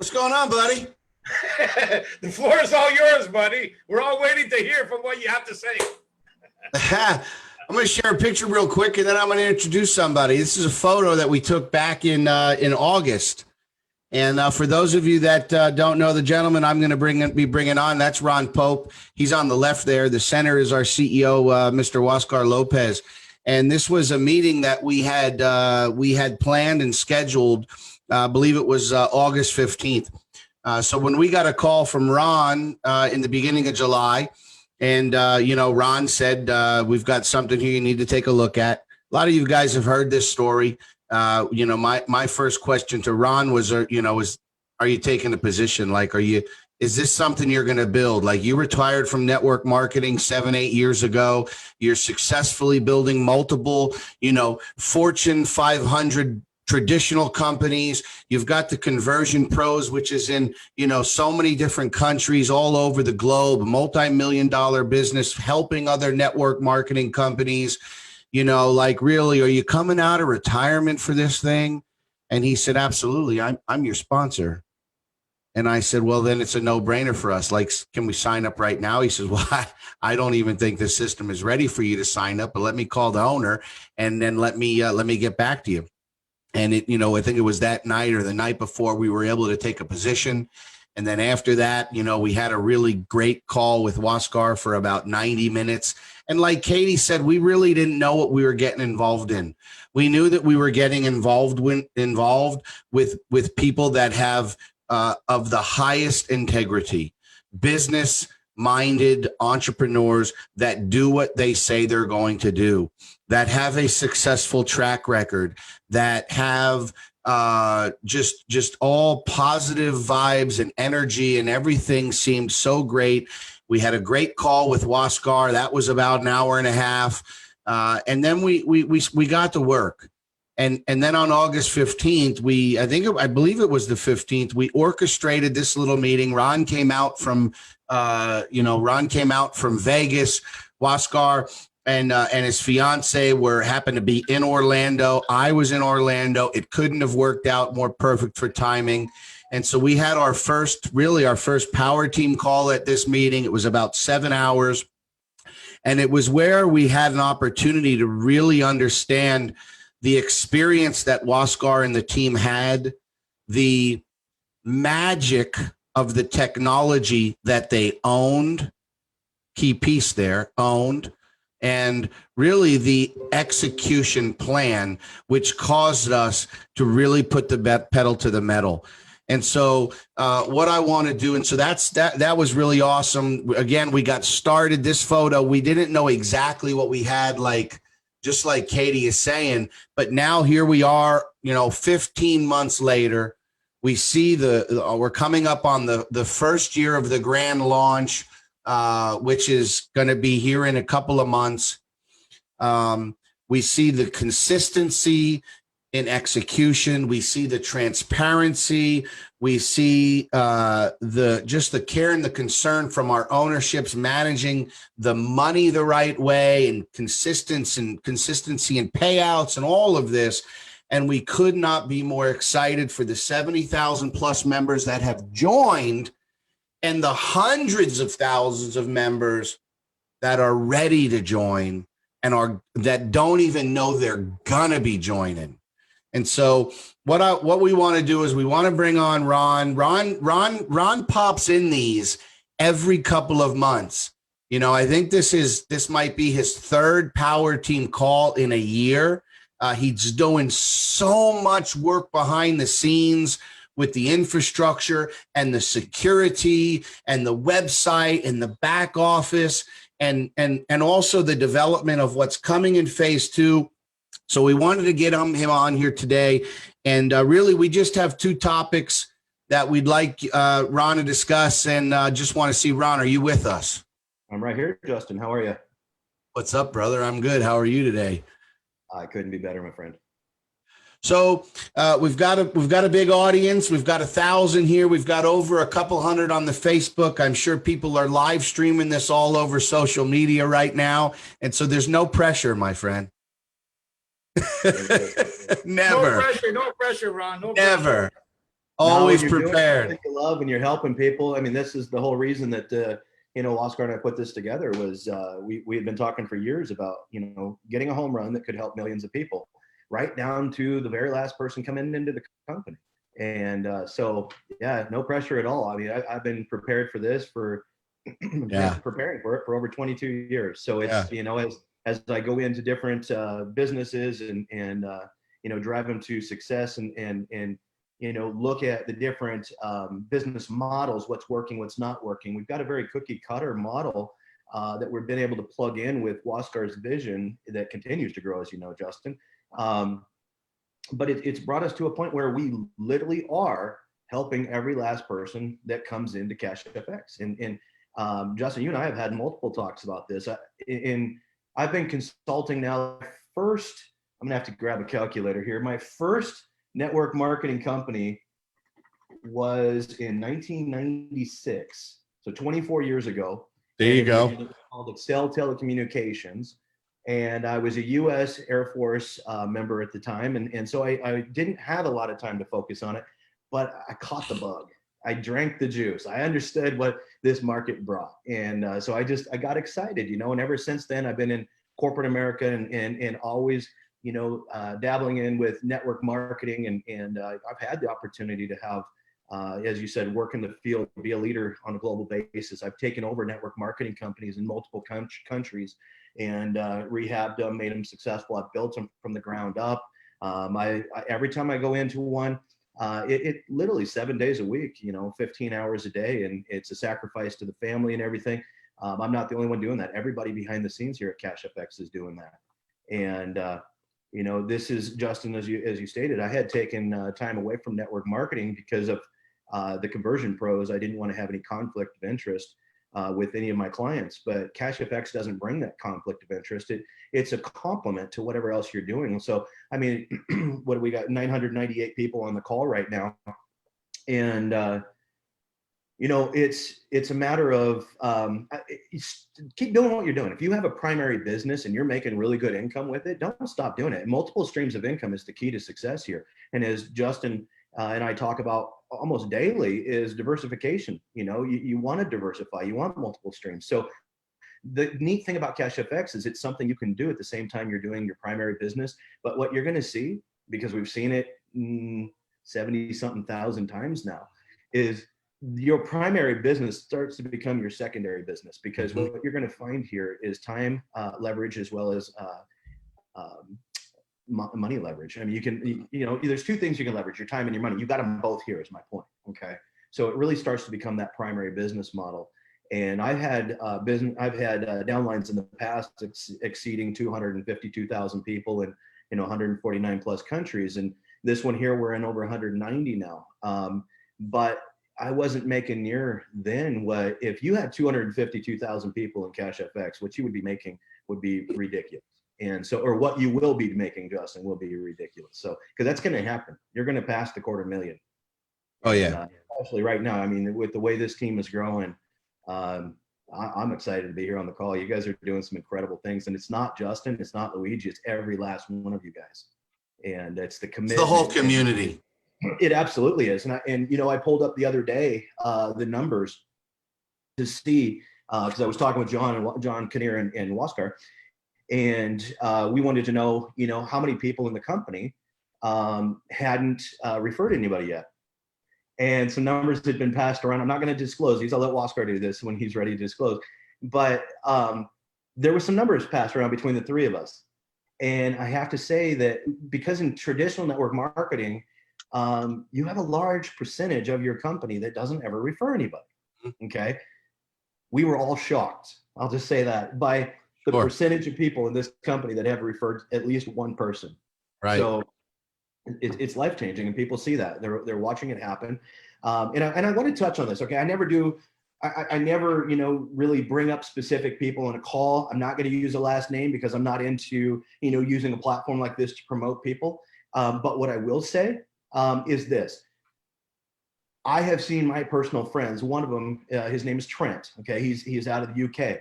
What's going on, buddy? The floor is all yours, buddy. We're all waiting to hear from what you have to say. I'm going to share a picture real quick, and then I'm going to introduce somebody. This is a photo that we took back in August. And for those of you that don't know the gentleman I'm going to be bringing on, that's Ron Pope. He's on the left there. The center is our CEO, Mr. Huascar Lopez. And this was a meeting that we had planned and scheduled. I believe it was August 15th. So when we got a call from Ron in the beginning of July, and, Ron said, we've got something here you need to take a look at. A lot of you guys have heard this story. My first question to Ron was, are you taking a position? Like, is this something you're going to build? Like, you retired from network marketing 7-8 years ago. You're successfully building multiple, Fortune 500 traditional companies. You've got the Conversion Pros, which is in, so many different countries all over the globe, multi-million-dollar business, helping other network marketing companies. Really, are you coming out of retirement for this thing? And he said, absolutely. I'm your sponsor. And I said, well, then it's a no-brainer for us. Like, can we sign up right now? He says, well, I don't even think the system is ready for you to sign up, but let me call the owner and then let me get back to you. And I think it was that night or the night before we were able to take a position. And then after that, we had a really great call with Huascar for about 90 minutes. And like Katie said, we really didn't know what we were getting involved in. We knew that we were getting involved with people that have of the highest integrity, business-minded entrepreneurs that do what they say they're going to do, that have a successful track record, that have just all positive vibes and energy, and everything seemed so great. We had a great call with Huascar. That was about an hour and a half. And then we got to work. And then on August 15th, I believe it was the 15th, we orchestrated this little meeting. Ron came out from Vegas. Huascar and his fiance happened to be in Orlando. I was in Orlando. It couldn't have worked out more perfect for timing. And so we had our first power team call at this meeting. It was about 7 hours. And it was where we had an opportunity to really understand the experience that Huascar and the team had, the magic of the technology that they owned, key piece there, owned, and really the execution plan, which caused us to really put the pedal to the metal. And so what I want to do, and so that was really awesome. Again, we got started. This photo, we didn't know exactly what we had, just like Katie is saying, but now here we are, 15 months later. We see we're coming up on the first year of the grand launch, which is going to be here in a couple of months. We see the consistency in execution. We see the transparency. We see the care and the concern from our ownerships, managing the money the right way, and consistency and payouts and all of this. And we could not be more excited for the 70,000 plus members that have joined, and the hundreds of thousands of members that are ready to join and that don't even know they're gonna be joining. And so what we want to do is we want to bring on Ron. Ron pops in these every couple of months. I think this might be his third power team call in a year. He's doing so much work behind the scenes with the infrastructure and the security and the website and the back office and also the development of what's coming in phase 2. So we wanted to get him on here today. And really, we just have 2 topics that we'd like Ron to discuss. And just want to see, Ron, are you with us? I'm right here, Justin. How are you? What's up, brother? I'm good. How are you today? I couldn't be better, my friend. So we've got a big audience. We've got 1,000 here. We've got over a couple hundred on the Facebook. I'm sure people are live streaming this all over social media right now. And so there's no pressure, my friend. Never. No pressure, Ron. No Never. Pressure. Always Now, when you're doing prepared. something you love and you're helping people. I mean, this is the whole reason that Oscar and I put this together was we had been talking for years about getting a home run that could help millions of people, right down to the very last person coming into the company. And so yeah, no pressure at all. I mean, I've been prepared for this for preparing for it for over 22 years. So it's as I go into different businesses and drive them to success and look at the different business models, what's working, what's not working. We've got a very cookie cutter model that we've been able to plug in with Waskar's vision that continues to grow, as you know, Justin. But it's brought us to a point where we literally are helping every last person that comes into Cash FX. And Justin, you and I have had multiple talks about this. I've been consulting now. First, I'm gonna have to grab a calculator here. My first network marketing company was in 1996, so 24 years ago. There you go. It was called Excel Telecommunications, and I was a U.S. Air Force member at the time, and so I didn't have a lot of time to focus on it, but I caught the bug. I drank the juice. I understood what this market brought, and so I got excited, and ever since then I've been in corporate America and always dabbling in with network marketing, and I've had the opportunity to have, as you said, work in the field, be a leader on a global basis. I've taken over network marketing companies in multiple countries and rehabbed them, made them successful. I've built them from the ground up. Every time I go into one, it literally 7 days a week, 15 hours a day, and it's a sacrifice to the family and everything. I'm not the only one doing that. Everybody behind the scenes here at Cash FX is doing that. And this is, Justin, as you stated, I had taken time away from network marketing because of the conversion pros. I didn't want to have any conflict of interest with any of my clients, but Cash FX doesn't bring that conflict of interest. It's a complement to whatever else you're doing. So, I mean, what do we got? 998 people on the call right now. And, it's a matter of keep doing what you're doing. If you have a primary business and you're making really good income with it, don't stop doing it. Multiple streams of income is the key to success here. And as Justin and I talk about almost daily, is diversification. You want to diversify, you want multiple streams. So the neat thing about Cash FX is it's something you can do at the same time you're doing your primary business. But what you're going to see, because we've seen it 70 something thousand times now, is your primary business starts to become your secondary business, because what you're going to find here is time leverage as well as money leverage. I mean, you can, there's two things you can leverage: your time and your money. You got them both here, is my point. Okay. So it really starts to become that primary business model. And I've had downlines in the past exceeding 252,000 people in 149 plus countries. And this one here, we're in over 190 now. But I wasn't making near then what, if you had 252,000 people in Cash FX, what you would be making would be ridiculous. And so, or what you will be making, Justin, will be ridiculous. So, because that's going to happen. You're going to pass the 250,000. Oh, yeah. Especially right now. I mean, with the way this team is growing, I'm excited to be here on the call. You guys are doing some incredible things. And it's not Justin, it's not Luigi, it's every last one of you guys. And it's the commitment. It's the whole community. It absolutely is. And I pulled up the other day the numbers to see, because I was talking with John Kinnear and Waskar, and we wanted to know, how many people in the company hadn't referred anybody yet. And some numbers had been passed around. I'm not going to disclose these. I'll let Waskar do this when he's ready to disclose. But there were some numbers passed around between the three of us. And I have to say that because in traditional network marketing, you have a large percentage of your company that doesn't ever refer anybody. Okay. We were all shocked, I'll just say that, by the percentage of people in this company that have referred at least one person. Right. So it's life-changing, and people see that. They're watching it happen. And I want to touch on this. Okay. I never really bring up specific people in a call. I'm not going to use a last name because I'm not into, using a platform like this to promote people. But what I will say is this. I have seen my personal friends. One of them, his name is Trent. Okay. He's out of the UK.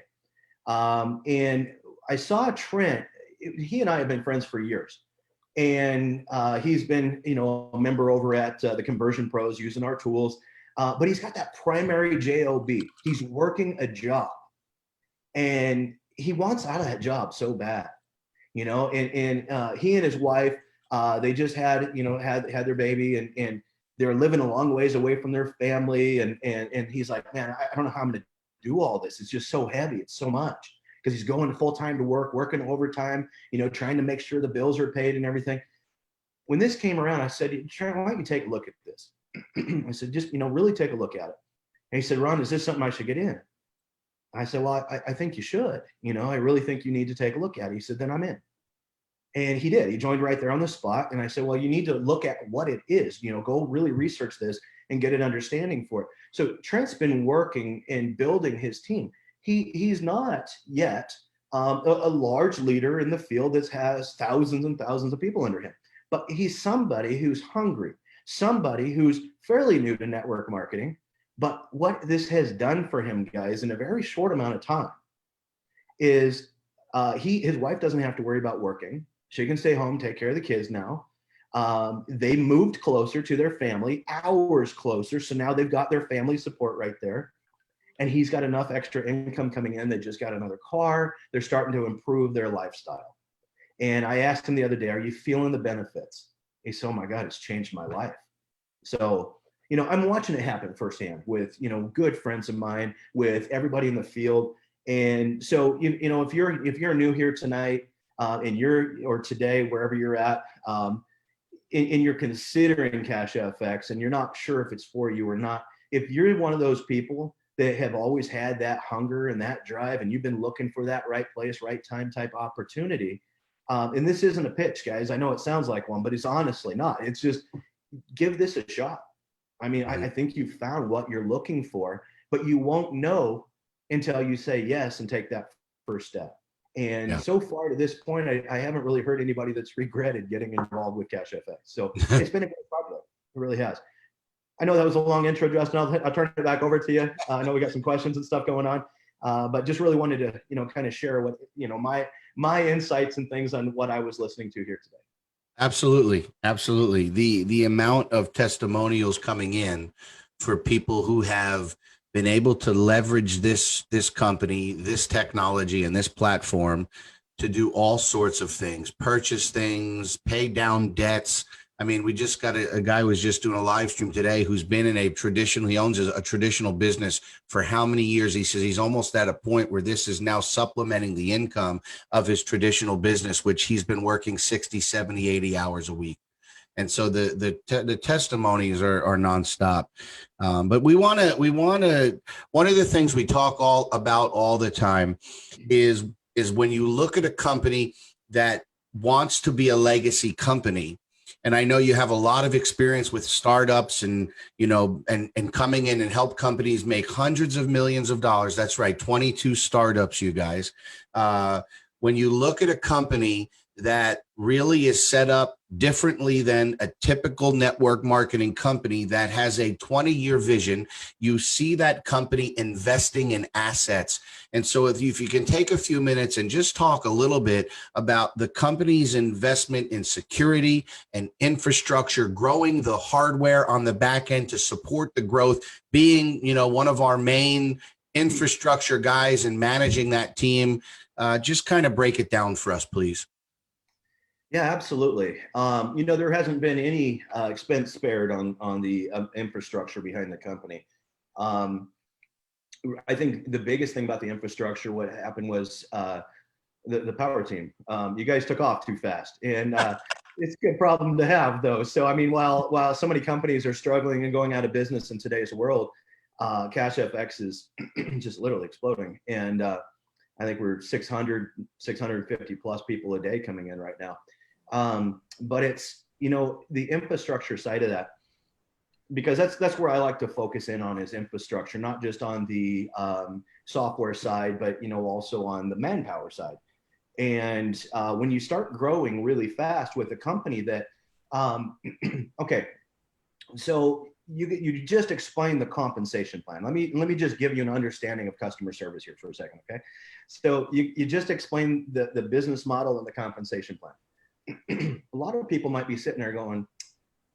And I saw Trent, he and I have been friends for years. And he's been, a member over at the Conversion Pros using our tools. But he's got that primary job. He's working a job, and he wants out of that job so bad, and he and his wife, they just had their baby, and they're living a long ways away from their family. And he's like, man, I don't know how I'm going to do all this. It's just so heavy. It's so much, because he's going full time to work, working overtime, trying to make sure the bills are paid and everything. When this came around, I said, Sharon, why don't you take a look at this? I said, just, really take a look at it. And he said, Ron, is this something I should get in? I said, well, I think you should. I really think you need to take a look at it. He said, then I'm in. And he did. He joined right there on the spot. And I said, well, you need to look at what it is. Go really research this and get an understanding for it. So Trent's been working and building his team. He's not yet a large leader in the field that has thousands and thousands of people under him. But he's somebody who's hungry, somebody who's fairly new to network marketing. But what this has done for him, guys, in a very short amount of time is his wife doesn't have to worry about working. She can stay home, take care of the kids now. They moved closer to their family, hours closer. So now they've got their family support right there. And he's got enough extra income coming in. They just got another car. They're starting to improve their lifestyle. And I asked him the other day, are you feeling the benefits? He said, oh my God, it's changed my life. So, I'm watching it happen firsthand with, good friends of mine, with everybody in the field. And so, if you're new here tonight, or today, wherever you're at, and you're considering Cash FX and you're not sure if it's for you or not, if you're one of those people that have always had that hunger and that drive, and you've been looking for that right place, right time type opportunity, and this isn't a pitch, guys. I know it sounds like one, but it's honestly not. It's just, give this a shot. I mean, I think you've found what you're looking for, but you won't know until you say yes and take that first step. And so far to this point, I haven't really heard anybody that's regretted getting involved with Cash FX. So it's been a great project. It really has. I know that was a long intro, Justin. I'll turn it back over to you. I know we got some questions and stuff going on, but just really wanted to, kind of share what, my insights and things on what I was listening to here today. Absolutely. Absolutely. The amount of testimonials coming in for people who have been able to leverage this company, this technology, and this platform to do all sorts of things, purchase things, pay down debts. I mean, we just got a guy who was just doing a live stream today who's been in he owns a traditional business for how many years? He says he's almost at a point where this is now supplementing the income of his traditional business, which he's been working 60, 70, 80 hours a week. And so the testimonies are nonstop. But we want to, one of the things we talk about all the time is when you look at a company that wants to be a legacy company. And I know you have a lot of experience with startups and coming in and help companies make hundreds of millions of dollars. That's right. 22 startups, you guys. When you look at a company that really is set up differently than a typical network marketing company that has a 20-year vision, you see that company investing in assets. And so if you can take a few minutes and just talk a little bit about the company's investment in security and infrastructure, growing the hardware on the back end to support the growth, being, one of our main infrastructure guys and managing that team, just kind of break it down for us, please. Yeah, absolutely. There hasn't been any expense spared on the infrastructure behind the company. I think the biggest thing about the infrastructure, what happened was the power team. You guys took off too fast, and it's a good problem to have, though. So, I mean, while so many companies are struggling and going out of business in today's world, Cash FX is just literally exploding. And I think we're 650 plus people a day coming in right now. But it's, the infrastructure side of that, because that's where I like to focus in on is infrastructure, not just on the software side, but, also on the manpower side. And when you start growing really fast with a company that, okay, so you just explained the compensation plan. Let me just give you an understanding of customer service here for a second, okay? So you just explained the business model and the compensation plan. a lot of people might be sitting there going,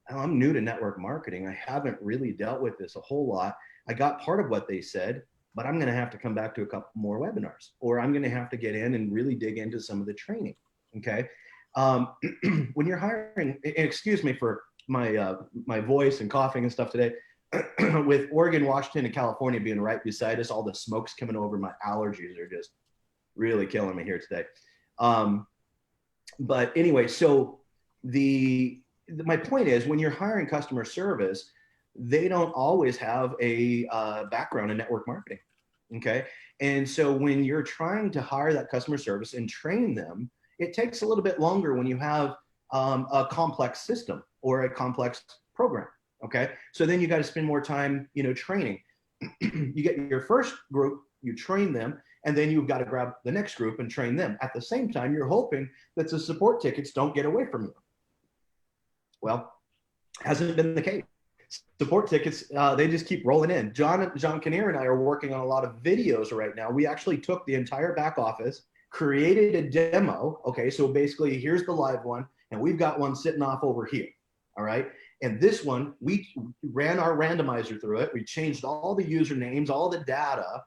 oh, I'm new to network marketing. I haven't really dealt with this a whole lot. I got part of what they said, but I'm going to have to come back to a couple more webinars, or I'm going to have to get in and really dig into some of the training. Okay. When you're hiring, excuse me for my voice and coughing and stuff today, with Oregon, Washington, and California being right beside us, all the smoke's coming over. My allergies are just really killing me here today. But anyway, so my point is, when you're hiring customer service, they don't always have a background in network marketing. Okay. And so when you're trying to hire that customer service and train them, it takes a little bit longer when you have a complex system or a complex program. Okay. So then you got to spend more time, training. You get your first group, you train them, and then you've got to grab the next group and train them. At the same time, you're hoping that the support tickets don't get away from you. Well, hasn't been the case. Support tickets, they just keep rolling in. John Kinnear and I are working on a lot of videos right now. We actually took the entire back office, created a demo. Okay, so basically here's the live one, and we've got one sitting off over here. All right. And this one, we ran our randomizer through it. We changed all the usernames, all the data,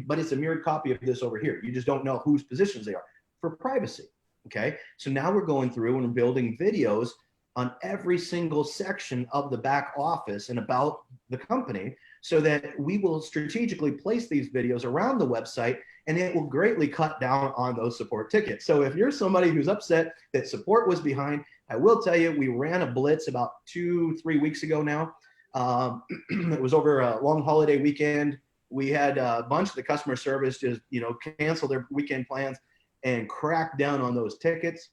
but it's a mirrored copy of this over here. You just don't know whose positions they are for privacy. Okay. So now we're going through and building videos on every single section of the back office and about the company, so that we will strategically place these videos around the website, and it will greatly cut down on those support tickets. So if you're somebody who's upset that support was behind, I will tell you, we ran a blitz about 2-3 weeks ago now. It was over a long holiday weekend. We had a bunch of the customer service just, cancel their weekend plans and crack down on those tickets.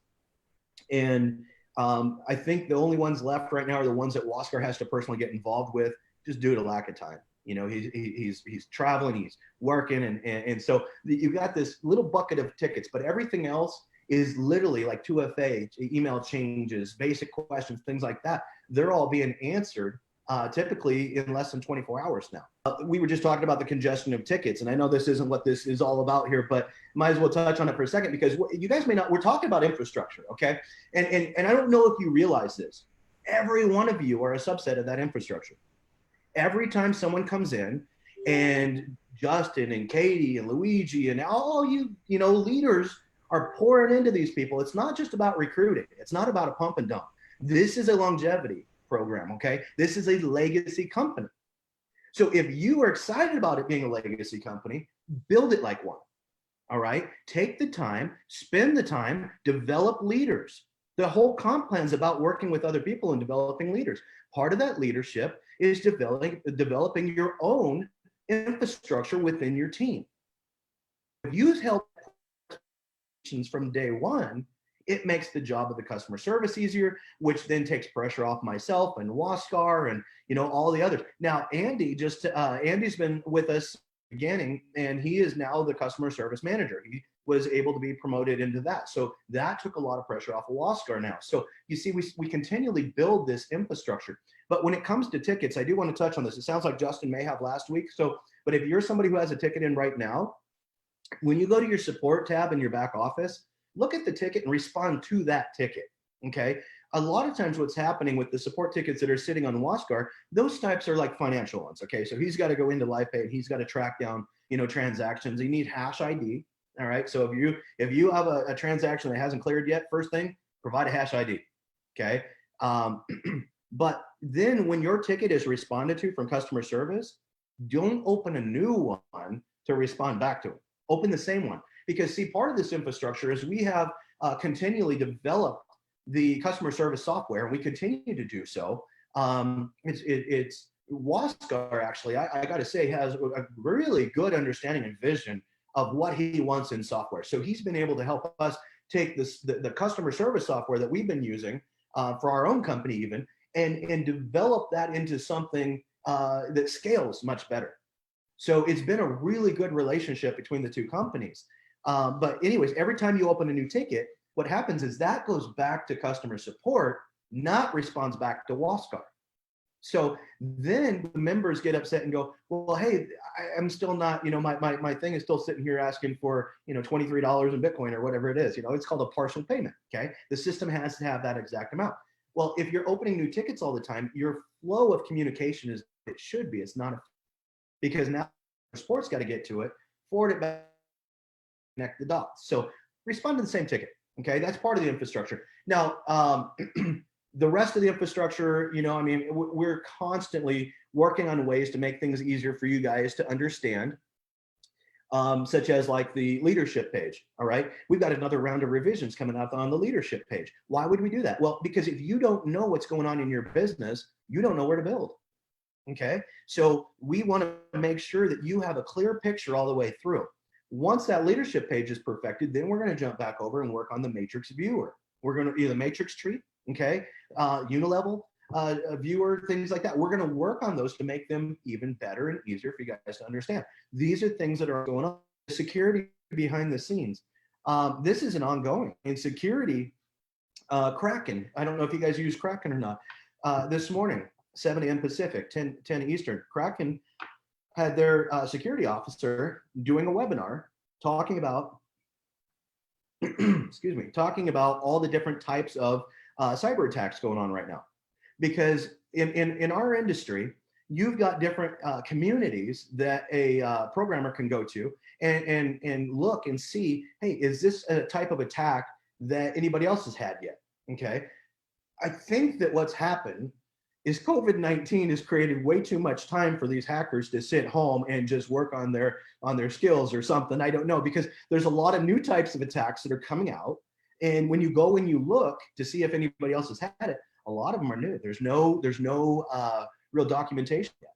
And I think the only ones left right now are the ones that Waskar has to personally get involved with, just due to lack of time. He's traveling, he's working, and so you've got this little bucket of tickets, but everything else is literally like 2FA, email changes, basic questions, things like that. They're all being answered typically in less than 24 hours now. We were just talking about the congestion of tickets, and I know this isn't what this is all about here, but might as well touch on it for a second, because you guys may not, we're talking about infrastructure, okay? And I don't know if you realize this. Every one of you are a subset of that infrastructure. Every time someone comes in, and Justin and Katie and Luigi and all leaders are pouring into these people, it's not just about recruiting. It's not about a pump and dump. This is a longevity program, okay? This is a legacy company. So if you are excited about it being a legacy company, build it like one, all right? Take the time, spend the time, develop leaders. The whole comp plan is about working with other people and developing leaders. Part of that leadership is developing your own infrastructure within your team. If you help from day one, it makes the job of the customer service easier, which then takes pressure off myself and Waskar and all the others. Now, Andy's been with us beginning, and he is now the customer service manager. He was able to be promoted into that. So that took a lot of pressure off of Waskar now. So you see, we continually build this infrastructure. But when it comes to tickets, I do want to touch on this. It sounds like Justin may have last week. But if you're somebody who has a ticket in right now, when you go to your support tab in your back office, look at the ticket and respond to that ticket, okay? A lot of times what's happening with the support tickets that are sitting on Waskar, those types are like financial ones, okay? So he's got to go into LifePay and he's got to track down, transactions. You need hash ID, all right? So if you have a transaction that hasn't cleared yet, first thing, provide a hash ID, okay? But then when your ticket is responded to from customer service, don't open a new one to respond back to it. Open the same one. Because see, part of this infrastructure is we have continually developed the customer service software, and we continue to do so. It's Waskar, actually, I got to say, has a really good understanding and vision of what he wants in software. So he's been able to help us take the customer service software that we've been using for our own company even, and develop that into something that scales much better. So it's been a really good relationship between the two companies. But anyways, every time you open a new ticket, what happens is that goes back to customer support, not responds back to Waskar. So then the members get upset and go, well, hey, I'm still not, my thing is still sitting here asking for, $23 in Bitcoin or whatever it is. It's called a partial payment. Okay. The system has to have that exact amount. Well, if you're opening new tickets all the time, your flow of communication is, it should be, it's not because now the sport's got to get to it, forward it back, connect the dots. So respond to the same ticket. Okay. That's part of the infrastructure. Now, the rest of the infrastructure, we're constantly working on ways to make things easier for you guys to understand, such as like the leadership page. All right. We've got another round of revisions coming up on the leadership page. Why would we do that? Well, because if you don't know what's going on in your business, you don't know where to build. Okay. So we want to make sure that you have a clear picture all the way through. Once that leadership page is perfected, then we're going to jump back over and work on the matrix viewer. We're going to either matrix tree, okay, unilevel viewer, things like that. We're going to work on those to make them even better and easier for you guys to understand. These are things that are going on. The security behind the scenes. This is an ongoing. In security, Kraken, I don't know if you guys use Kraken or not. This morning, 7 a.m. Pacific, 10 Eastern, Kraken had their security officer doing a webinar talking about excuse me, talking about all the different types of cyber attacks going on right now. Because in our industry, you've got different communities that a programmer can go to and look and see, hey, is this a type of attack that anybody else has had yet? Okay. I think that what's happened is COVID-19 has created way too much time for these hackers to sit home and just work on their skills or something. I don't know, because there's a lot of new types of attacks that are coming out. And when you go and you look to see if anybody else has had it, a lot of them are new. There's no real documentation yet.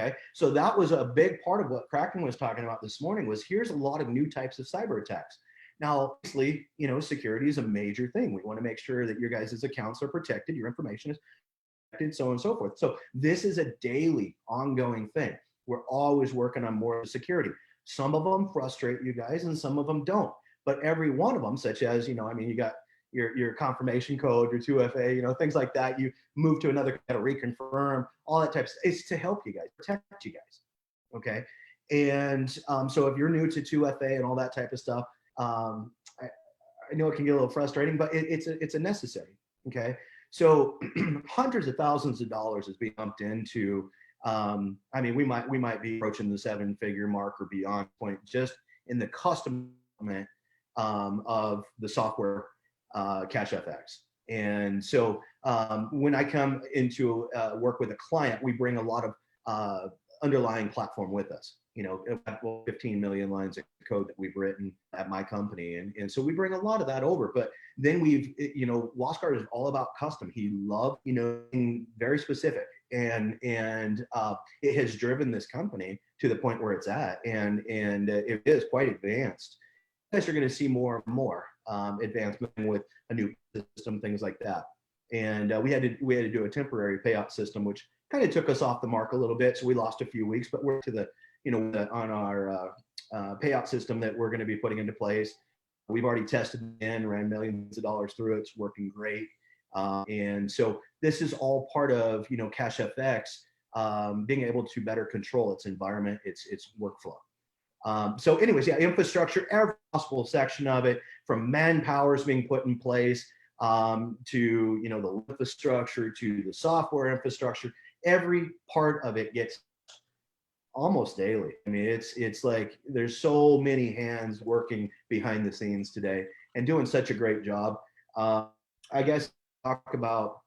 Okay. So that was a big part of what Kraken was talking about this morning was here's a lot of new types of cyber attacks. Now, obviously, security is a major thing. We want to make sure that your guys' accounts are protected, your information is so on and so forth. So this is a daily ongoing thing. We're always working on more security. Some of them frustrate you guys and some of them don't. But every one of them, such as, you got your confirmation code, your 2FA, things like that. You move to another, to reconfirm, all that type of stuff. It's to help you guys, protect you guys. Okay. And so if you're new to 2FA and all that type of stuff, I know it can get a little frustrating, but it's a necessary. Okay. So hundreds of thousands of dollars is being pumped into, we might be approaching the 7-figure mark or beyond point just in the custom of the software Cash FX. And so when I come into work with a client, we bring a lot of underlying platform with us. 15 million lines of code that we've written at my company. And so we bring a lot of that over, but then Waskar is all about custom. He loved, being very specific and it has driven this company to the point where it's at. And it is quite advanced. You guys are going to see more and more advancement with a new system, things like that. And we had to do a temporary payout system, which kind of took us off the mark a little bit. So we lost a few weeks, but we're to the on our payout system that we're going to be putting into place. We've already tested it, ran millions of dollars through it. It's working great. And so this is all part of, Cash FX being able to better control its environment, its workflow. So anyways, yeah, infrastructure, every possible section of it, from manpower is being put in place to, the infrastructure, to the software infrastructure, every part of it gets almost daily. It's like there's so many hands working behind the scenes today and doing such a great job. I guess talk about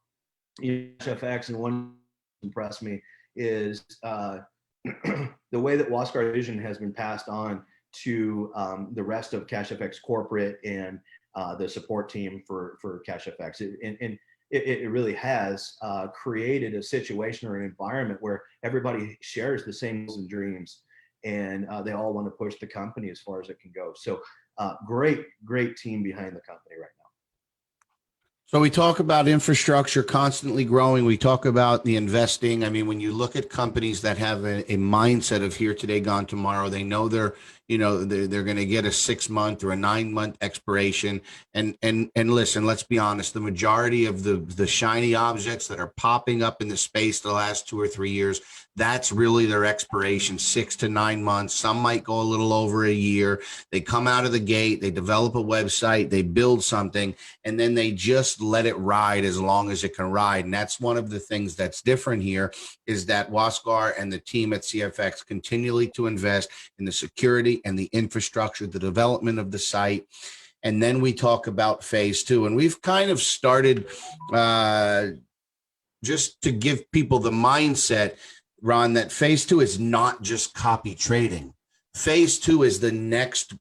CFX, and one impressed me is the way that Waskar vision has been passed on to the rest of Cash FX corporate and the support team for Cash FX. It really has created a situation or an environment where everybody shares the same goals and dreams, and they all want to push the company as far as it can go. So great team behind the company right now. So we talk about infrastructure constantly growing. We talk about the investing. I mean, when you look at companies that have a mindset of here today, gone tomorrow, they know they're going to get a 6 month or a 9 month expiration. And listen, let's be honest. The majority of the shiny objects that are popping up in the space the last 2 or 3 years, that's really their expiration, 6 to 9 months. Some might go a little over a year. They come out of the gate, they develop a website, they build something, and then they just let it ride as long as it can ride. And that's one of the things that's different here, is that Waskar and the team at CFX continually to invest in the security and the infrastructure, the development of the site. And then we talk about phase two. And we've kind of started just to give people the mindset, Ron, that phase two is not just copy trading. Phase two is the next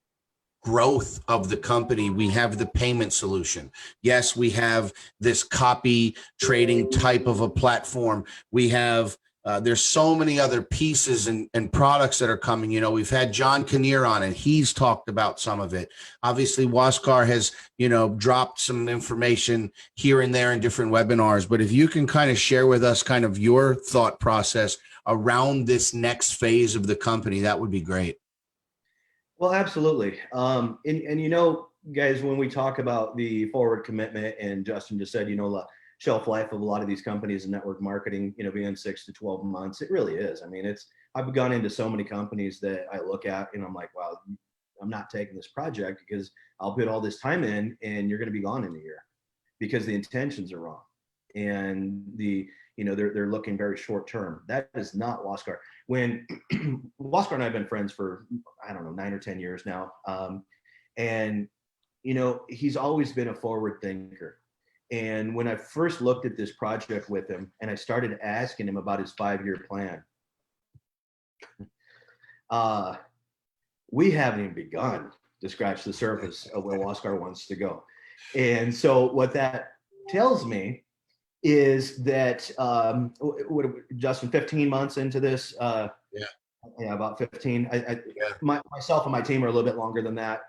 growth of the company. We have the payment solution. Yes, we have this copy trading type of a platform. We have there's so many other pieces and products that are coming. You know, we've had John Kinnear on, and he's talked about some of it. Obviously, Waskar has, dropped some information here and there in different webinars. But if you can kind of share with us kind of your thought process around this next phase of the company, that would be great. Well, absolutely. And guys, when we talk about the forward commitment, and Justin just said, the shelf life of a lot of these companies in network marketing, being 6 to 12 months, it really is. I mean, I've gone into so many companies that I look at and I'm like, wow, I'm not taking this project because I'll put all this time in and you're going to be gone in a year because the intentions are wrong. And they're looking very short term. That is not Waskar. When Waskar and I have been friends for, I don't know, 9 or 10 years now. And he's always been a forward thinker. And when I first looked at this project with him and I started asking him about his 5-year plan, we haven't even begun to scratch the surface of where Waskar wants to go. And so what that tells me is that Justin, 15 months into this, about 15. Myself and my team are a little bit longer than that,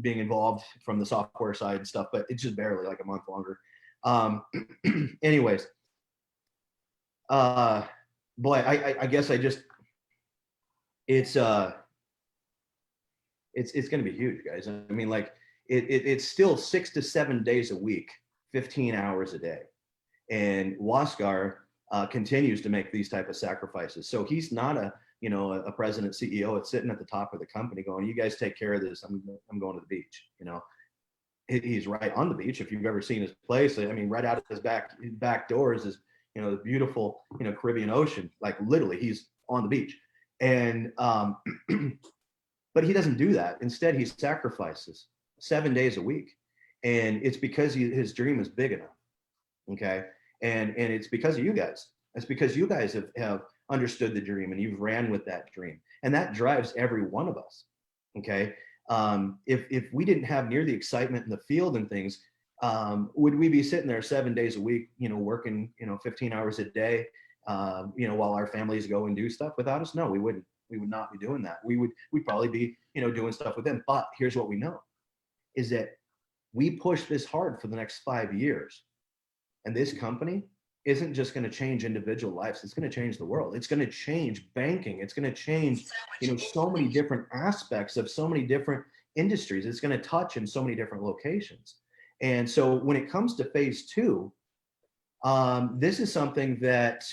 being involved from the software side and stuff, but it's just barely like a month longer. Anyways, boy, I guess it's going to be huge, guys. I mean, like it's still 6 to 7 days a week, 15 hours a day. And Waskar continues to make these type of sacrifices. So he's not a president, CEO. It's sitting at the top of the company going, you guys take care of this. I'm going to the beach. He's right on the beach. If you've ever seen his place, I mean, right out of his back doors is, the beautiful, Caribbean Ocean. Like literally he's on the beach. And, but he doesn't do that. Instead, he sacrifices 7 days a week. And it's because his dream is big enough. Okay. And it's because of you guys. It's because you guys have understood the dream and you've ran with that dream. And that drives every one of us. Okay. If we didn't have near the excitement in the field and things, would we be sitting there 7 days a week, working, 15 hours a day, while our families go and do stuff without us? No, we wouldn't. We would not be doing that. We'd probably be, doing stuff with them. But here's what we know is that we push this hard for the next 5 years. And this company isn't just going to change individual lives. It's going to change the world. It's going to change banking. It's going to change, so many different aspects of so many different industries. It's going to touch in so many different locations. And so when it comes to phase two, this is something that,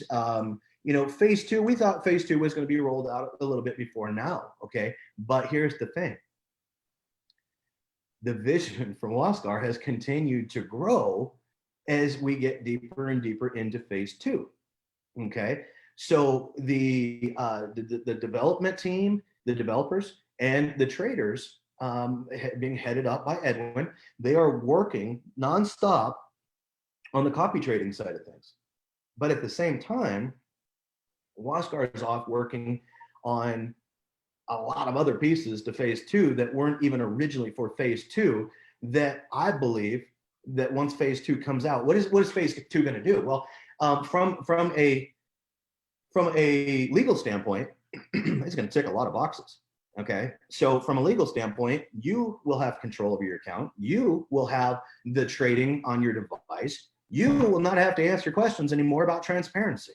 phase two, we thought phase two was going to be rolled out a little bit before now. Okay. But here's the thing. The vision from Waskar has continued to grow as we get deeper and deeper into phase two. Okay. So the development team, the developers and the traders, being headed up by Edwin, they are working nonstop on the copy trading side of things. But at the same time, Waskar is off working on a lot of other pieces to phase two that weren't even originally for phase two, that I believe that once phase two comes out, what is phase two going to do? Well, from a legal standpoint, it's going to tick a lot of boxes. Okay. So from a legal standpoint, you will have control over your account. You will have the trading on your device. You will not have to answer questions anymore about transparency.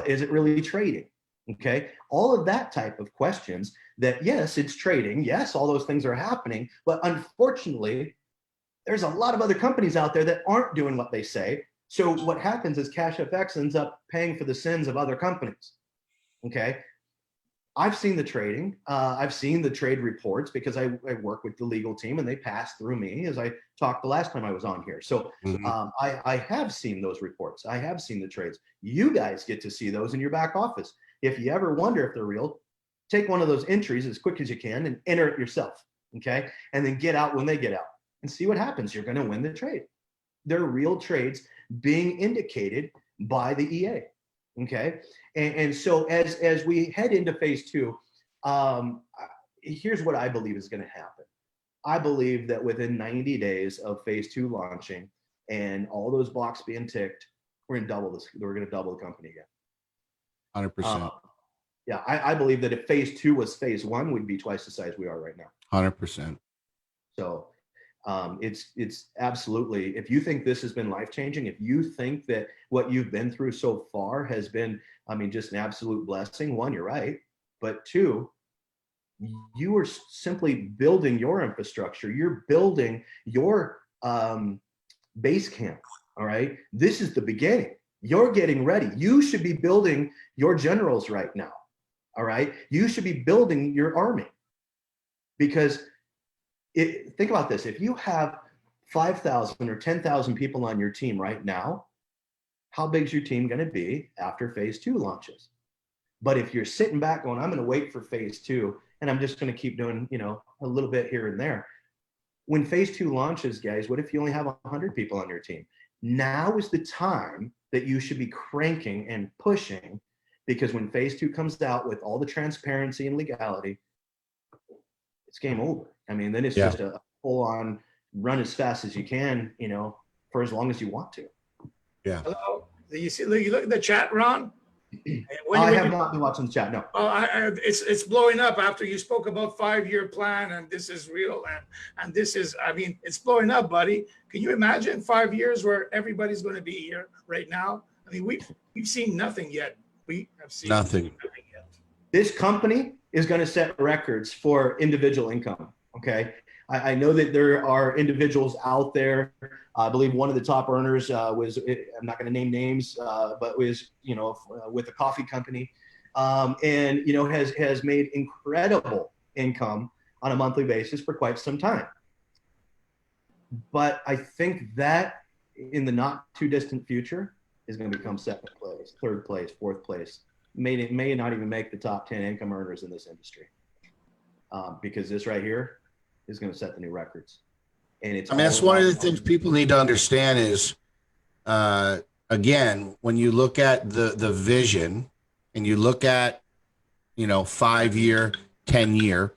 Is it really trading? Okay. All of that type of questions that, yes, it's trading. Yes, all those things are happening. But unfortunately, there's a lot of other companies out there that aren't doing what they say. So what happens is CashFX ends up paying for the sins of other companies. Okay. I've seen the trading. I've seen the trade reports because I work with the legal team and they pass through me, as I talked the last time I was on here. So I have seen those reports. I have seen the trades. You guys get to see those in your back office. If you ever wonder if they're real, take one of those entries as quick as you can and enter it yourself. Okay. And then get out when they get out and see what happens. You're going to win the trade. They're real trades being indicated by the EA. Okay. And so as we head into phase two, here's what I believe is going to happen. I believe that within 90 days of phase two launching and all those blocks being ticked, we're going to double this. We're going to double the company again. 100%. Yeah, I believe that if phase two was phase one, we'd be twice the size we are right now. 100%. So it's absolutely, if you think this has been life-changing, if you think that what you've been through so far has been, I mean, just an absolute blessing, one, you're right. But two, you are simply building your infrastructure. You're building your base camp. All right. This is the beginning. You're getting ready. You should be building your generals right now. All right. You should be building your army, because think about this. If you have 5,000 or 10,000 people on your team right now, how big is your team going to be after phase two launches? But if you're sitting back going, I'm going to wait for phase two and I'm just going to keep doing, a little bit here and there. When phase two launches, guys, what if you only have 100 people on your team? Now is the time that you should be cranking and pushing, because when phase two comes out with all the transparency and legality, it's game over. I mean, then it's just a full on run as fast as you can, for as long as you want to. Yeah. Hello. You look at the chat, Ron? I have not been watching the chat. No. It's blowing up after you spoke about 5-year plan, and this is real, and this is, I mean, it's blowing up, buddy. Can you imagine 5 years where everybody's going to be here right now? I mean, we've seen nothing yet. We have seen nothing yet. This company is going to set records for individual income. Okay. I know that there are individuals out there. I believe one of the top earners was, I'm not going to name names, but was, with a coffee company, and, has made incredible income on a monthly basis for quite some time. But I think that in the not too distant future is going to become second place, third place, fourth place. May not even make the top 10 income earners in this industry, because this right here is going to set the new records. And it's, that's one of the things people need to understand is, again, when you look at the vision and you look at, 5-year, 10-year,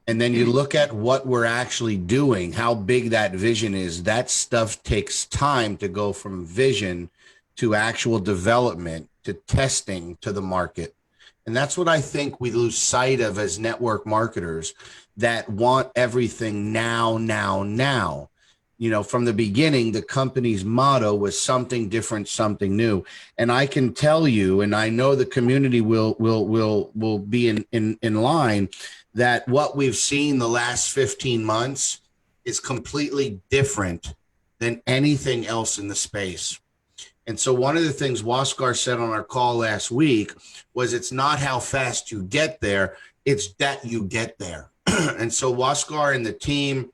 and then you look at what we're actually doing, how big that vision is, that stuff takes time to go from vision to actual development, to testing, to the market. And that's what I think we lose sight of as network marketers that want everything now. From the beginning, the company's motto was something different, something new. And I can tell you, and I know the community will be in line, that what we've seen the last 15 months is completely different than anything else in the space. And so one of the things Waskar said on our call last week was, it's not how fast you get there, it's that you get there. And so Waskar and the team,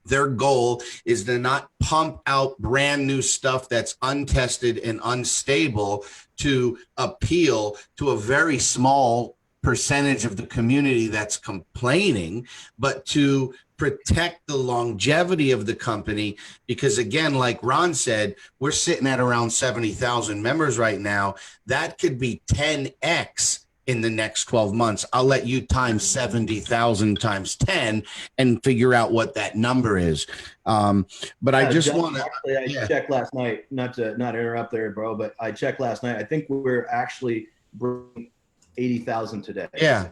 their goal is to not pump out brand new stuff that's untested and unstable to appeal to a very small percentage of the community that's complaining, but to protect the longevity of the company. Because again, like Ron said, we're sitting at around 70,000 members right now. That could be 10x in the next 12 months. I'll let you times 70,000 times 10 and figure out what that number is. But I just want to, I checked last night, not interrupt there, bro, but I checked last night. I think we're actually bringing 80,000 today. Yeah.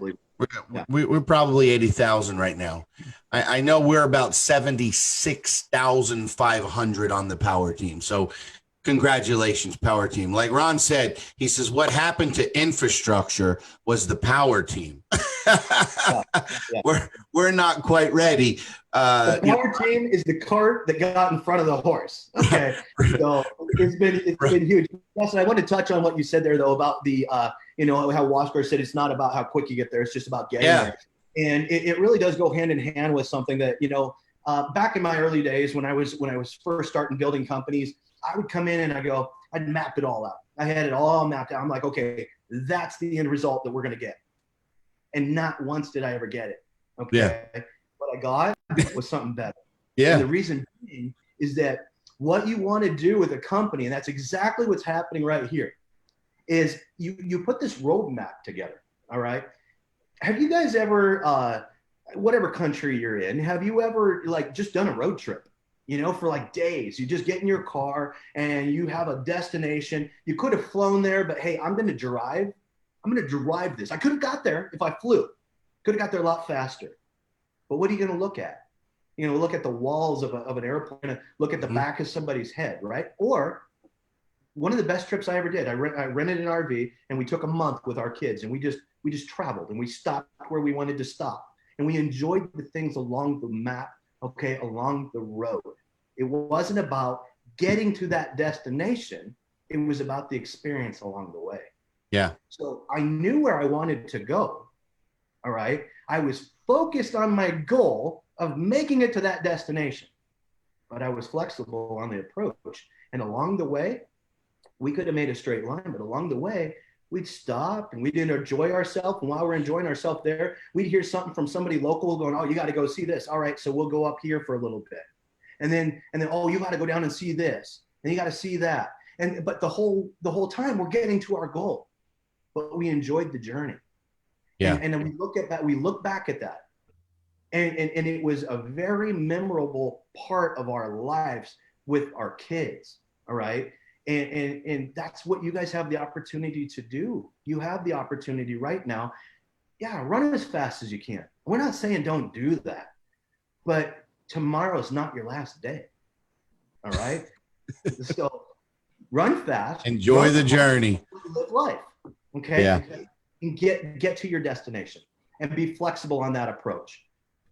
Yeah. We're probably 80,000 right now. I know we're about 76,500 on the power team. So congratulations, power team. Like Ron said, he says, what happened to infrastructure was the power team. Yeah. Yeah. We're not quite ready. The power team is the cart that got in front of the horse. Okay, so it's been huge. Plus, I want to touch on what you said there though about the you know, how Waskar said it's not about how quick you get there, it's just about getting there. And it really does go hand in hand with something that, you know, back in my early days when I was first starting building companies, I would come in and I'd map it all out. I had it all mapped out. I'm like, okay, that's the end result that we're gonna get. And not once did I ever get it. Okay. Yeah. What I got was something better. Yeah. And the reason being is that what you want to do with a company, and that's exactly what's happening right here, is you put this roadmap together. All right. Have you guys ever, whatever country you're in, have you ever like just done a road trip? You know, for like days, you just get in your car and you have a destination. You could have flown there, but hey, I'm going to drive this. I could have got there if I flew. Could have got there a lot faster. But what are you going to look at? You know, look at the walls of an airplane, look at the back of somebody's head, right? Or one of the best trips I ever did, I rented an RV and we took a month with our kids and we just traveled and we stopped where we wanted to stop. And we enjoyed the things along the map, okay, along the road. It wasn't about getting to that destination. It was about the experience along the way. Yeah. So I knew where I wanted to go. All right. I was focused on my goal of making it to that destination, but I was flexible on the approach. And along the way, we could have made a straight line, but along the way, we'd stop and we'd enjoy ourselves. And while we're enjoying ourselves there, we'd hear something from somebody local going, oh, you got to go see this. All right. So we'll go up here for a little bit. And then, oh, you got to go down and see this. And you got to see that. But the whole time we're getting to our goal, but we enjoyed the journey. Yeah. And then we look back at that. And it was a very memorable part of our lives with our kids. All right. And that's what you guys have the opportunity to do. You have the opportunity right now. Yeah, run as fast as you can. We're not saying don't do that, but tomorrow's not your last day. All right. So run fast. Enjoy the journey. Live life. Okay. Yeah. And get to your destination and be flexible on that approach.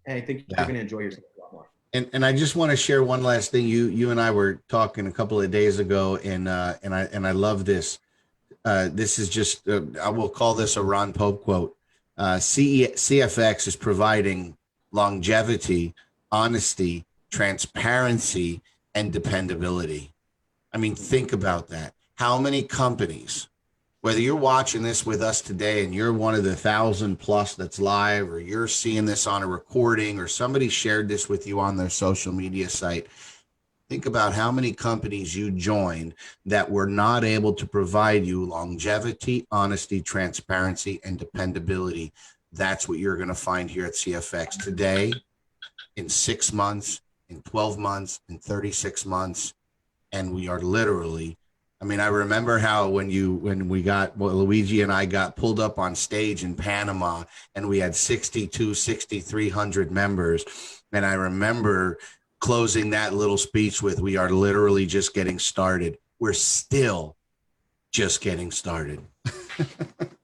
And I think you're going to enjoy yourself a lot more. And I just want to share one last thing. You and I were talking a couple of days ago, and I love this. This is just I will call this a Ron Pope quote. CFX is providing longevity, honesty, transparency, and dependability. I mean, think about that. How many companies, whether you're watching this with us today and you're one of the 1,000+ that's live, or you're seeing this on a recording, or somebody shared this with you on their social media site, think about how many companies you joined that were not able to provide you longevity, honesty, transparency, and dependability. That's what you're going to find here at CFX today, in 6 months, in 12 months, in 36 months. And we are literally, I mean, I remember how Luigi and I got pulled up on stage in Panama and we had 6,300 members. And I remember closing that little speech with, we are literally just getting started. We're still just getting started.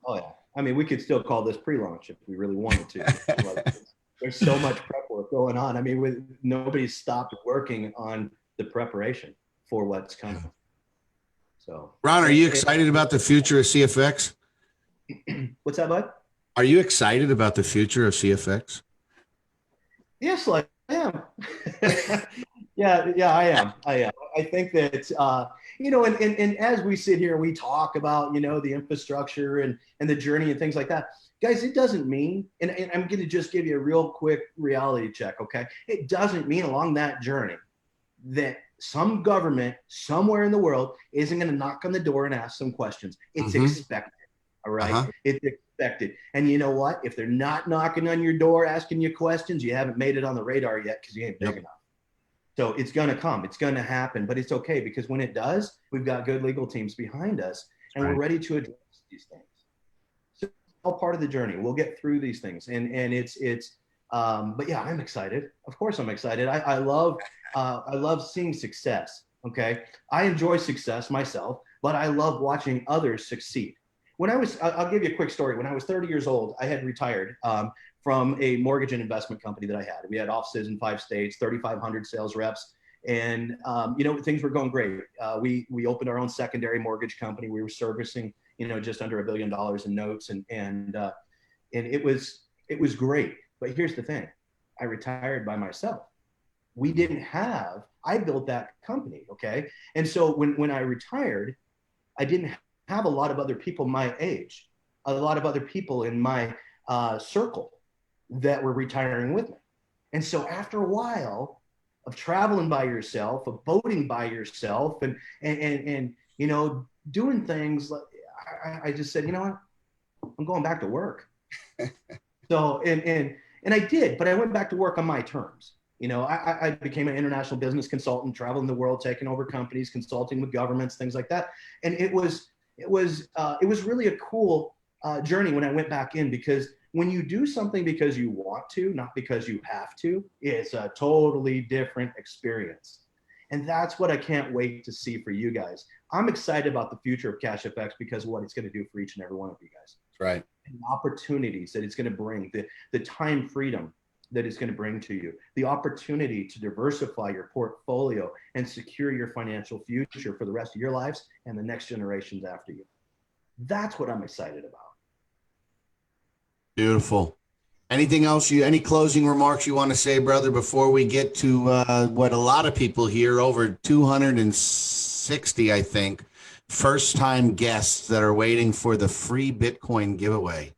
Oh, yeah. I mean, we could still call this pre-launch if we really wanted to. Like, there's so much prep work going on. I mean, nobody's stopped working on the preparation for what's coming. So, Ron, are you excited about the future of CFX? What's that, bud? Are you excited about the future of CFX? Yes, I am. yeah, I am. I think that, you know, and as we sit here and we talk about, you know, the infrastructure and the journey and things like that, guys, it doesn't mean, and I'm going to just give you a real quick reality check, okay? It doesn't mean along that journey that some government somewhere in the world isn't going to knock on the door and ask some questions. It's expected, all right? It's expected. And you know what? If they're not knocking on your door asking you questions, you haven't made it on the radar yet because you ain't big enough. So it's going to come. It's going to happen. But it's okay, because when it does, we've got good legal teams behind us, and we're ready to address these things. So all part of the journey. We'll get through these things, and but yeah, I'm excited. Of course, I'm excited. I love seeing success. Okay, I enjoy success myself, but I love watching others succeed. I'll give you a quick story. When I was 30 years old, I had retired from a mortgage and investment company that I had. We had offices in 5 states, 3,500 sales reps. And, things were going great. We opened our own secondary mortgage company. We were servicing, just under $1 billion in notes. And it was great. But here's the thing. I retired by myself. I built that company. Okay. And so when I retired, I didn't have a lot of other people my age, a lot of other people in my circle that were retiring with me. And so after a while of traveling by yourself, of boating by yourself, and doing things, I just said, you know what, I'm going back to work. So and I did, but I went back to work on my terms. I became an international business consultant, traveling the world, taking over companies, consulting with governments, things like that. And it was really a cool journey when I went back in, because when you do something because you want to, not because you have to, it's a totally different experience. And that's what I can't wait to see for you guys. I'm excited about the future of CashFX because of what it's going to do for each and every one of you guys. That's right. And the opportunities that it's going to bring, the time freedom that it's going to bring to you, the opportunity to diversify your portfolio and secure your financial future for the rest of your lives and the next generations after you. That's what I'm excited about. Beautiful. Anything else any closing remarks you want to say, brother, before we get to what a lot of people here, over 260, I think, first-time guests that are waiting for the free Bitcoin giveaway.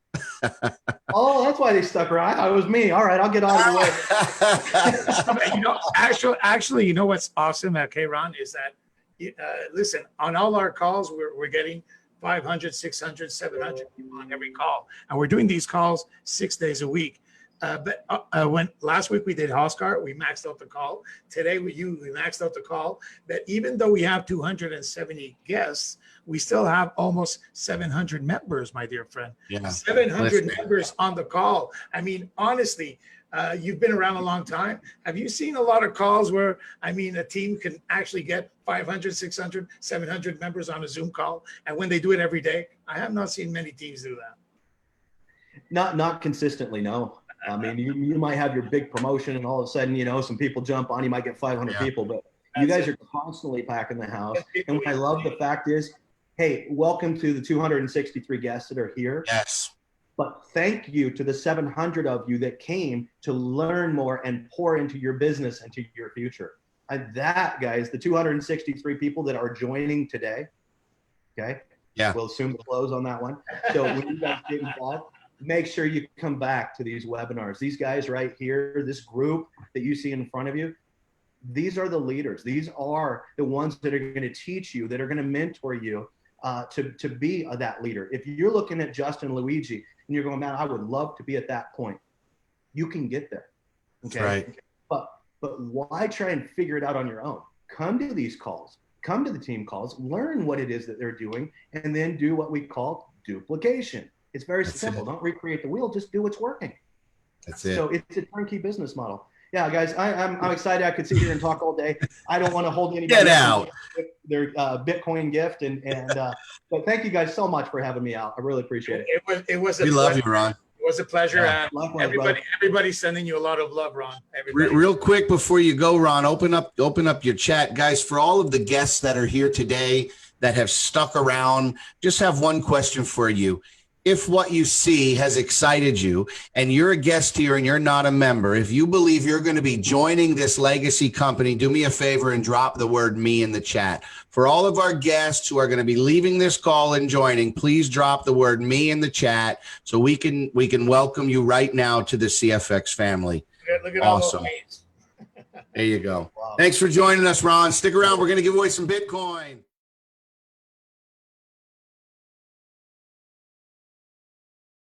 Oh, that's why they stuck around. It was me. All right, I'll get out of the way. Actually, what's awesome at Ron is that, listen, on all our calls, we're getting 500, 600, 700 people on every call. And we're doing these calls 6 days a week. But when last week we did Oscar, we maxed out the call. Today we maxed out the call. That even though we have 270 guests, we still have almost 700 members, my dear friend. Yeah. 700 members on the call. I mean, honestly, you've been around a long time. Have you seen a lot of calls where, a team can actually get 500, 600, 700 members on a Zoom call? And when they do it every day, I have not seen many teams do that. Not consistently, no. You might have your big promotion and all of a sudden, some people jump on, you might get 500 people, but you guys are constantly packing the house. And what I love the fact is, hey, welcome to the 263 guests that are here. Yes. But thank you to the 700 of you that came to learn more and pour into your business and to your future. And that, guys, the 263 people that are joining today, okay? Yeah. We'll assume the close on that one. So when you guys get involved, make sure you come back to these webinars. These guys right here, this group that you see in front of you, these are the leaders. These are the ones that are going to teach you, that are going to mentor you to be that leader. If you're looking at Justin and Luigi and you're going, man, I would love to be at that point, you can get there. Okay. Right. But why try and figure it out on your own? Come to these calls, come to the team calls, learn what it is that they're doing, and then do what we call duplication. It's very simple. Don't recreate the wheel. Just do what's working. That's it. So it's a turnkey business model. Yeah, guys, I'm excited. I could sit here and talk all day. I don't want to hold anybody Get out their Bitcoin gift, but thank you guys so much for having me out. I really appreciate it. It was. We love you, Ron. It was a pleasure. Yeah, likewise, everybody's sending you a lot of love, Ron. Real quick before you go, Ron, open up your chat, guys. For all of the guests that are here today that have stuck around, just have one question for you. If what you see has excited you and you're a guest here and you're not a member, if you believe you're going to be joining this legacy company, do me a favor and drop the word me in the chat. For all of our guests who are going to be leaving this call and joining, please drop the word me in the chat so we can welcome you right now to the CFX family. Look at awesome. All those there you go. Wow. Thanks for joining us, Ron. Stick around. We're going to give away some Bitcoin.